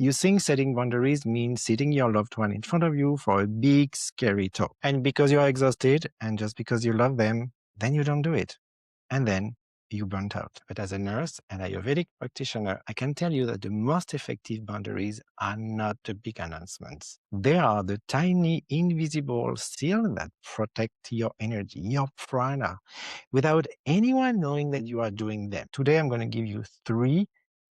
You think setting boundaries means sitting your loved one in front of you for a big, scary talk. And because you're exhausted and just because you love them, then you don't do it. And then you burnt out. But as a nurse and Ayurvedic practitioner, I can tell you that the most effective boundaries are not the big announcements. They are the tiny, invisible seal that protect your energy, your prana, without anyone knowing that you are doing them. Today, I'm going to give you 3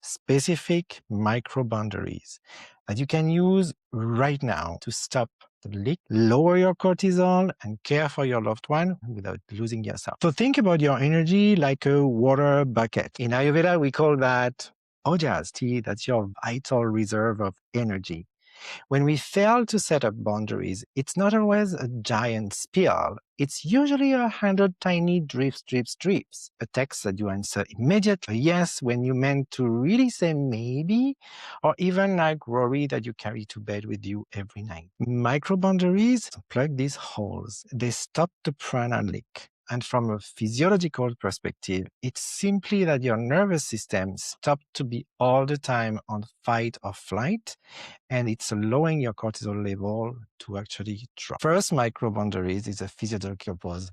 specific micro boundaries that you can use right now to stop the leak, lower your cortisol, and care for your loved one without losing yourself. So think about your energy like a water bucket. In Ayurveda, we call that Ojas tea. That's your vital reserve of energy. When we fail to set up boundaries, it's not always a giant spill. It's usually 100 tiny drips, a text that you answer immediately, a yes when you meant to really say maybe, or even like worry that you carry to bed with you every night. Micro boundaries plug these holes. They stop the prana leak. And from a physiological perspective, it's simply that your nervous system stopped to be all the time on fight or flight, and it's allowing your cortisol level to actually drop. First micro boundaries is a physiological pause.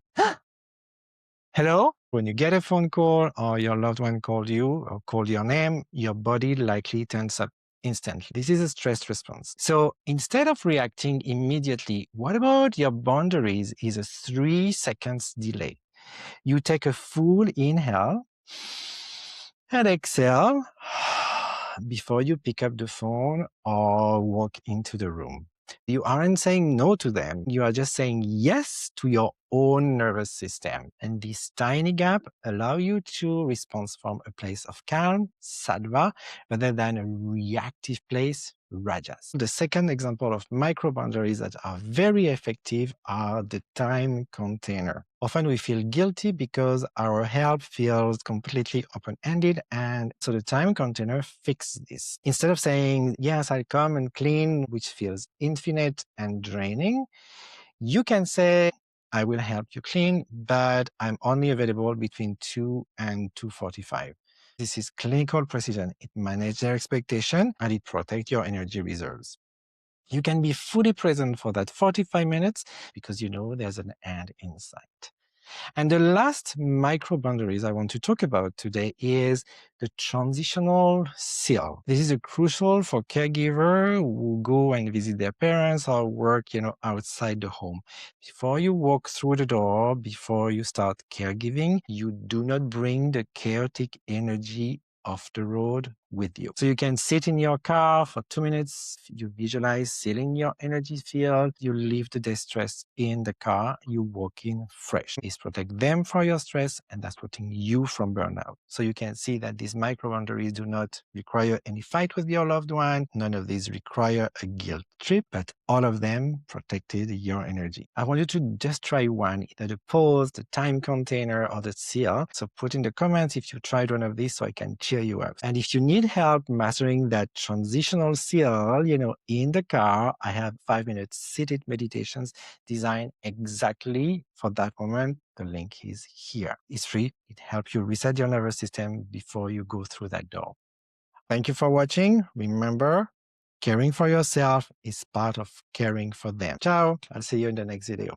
Hello? When you get a phone call or your loved one called you or called your name, your body likely tenses up instantly. This is a stress response. So instead of reacting immediately, what about your boundaries is a 3 seconds delay? You take a full inhale and exhale before you pick up the phone or walk into the room. You aren't saying no to them. You are just saying yes to your own nervous system. And this tiny gap allows you to respond from a place of calm, sattva, rather than a reactive place, rajas. The second example of micro boundaries that are very effective are the time container. Often we feel guilty because our help feels completely open-ended, and so the time container fixes this. Instead of saying, yes, I'll come and clean, which feels infinite and draining, you can say, I will help you clean, but I'm only available between 2 and 2:45. This is clinical precision. It manages their expectation and it protects your energy reserves. You can be fully present for that 45 minutes because you know there's an end in sight. And the last micro boundaries I want to talk about today is the transitional seal. This is crucial for caregivers who go and visit their parents or work, outside the home. Before you walk through the door, before you start caregiving, you do not bring the chaotic energy off the road with you. So you can sit in your car for 2 minutes, you visualize sealing your energy field, you leave the distress in the car, you walk in fresh. This protects them from your stress, and that's protecting you from burnout. So you can see that these micro boundaries do not require any fight with your loved one. None of these require a guilt trip, but all of them protected your energy. I want you to just try one, either the pause, the time container, or the seal. So put in the comments if you tried one of these so I can cheer you up. And if you need help mastering that transitional seal, in the car, I have 5-minute seated meditations designed exactly for that moment. The link is here. It's free. It helps you reset your nervous system before you go through that door. Thank you for watching. Remember, caring for yourself is part of caring for them. Ciao. I'll see you in the next video.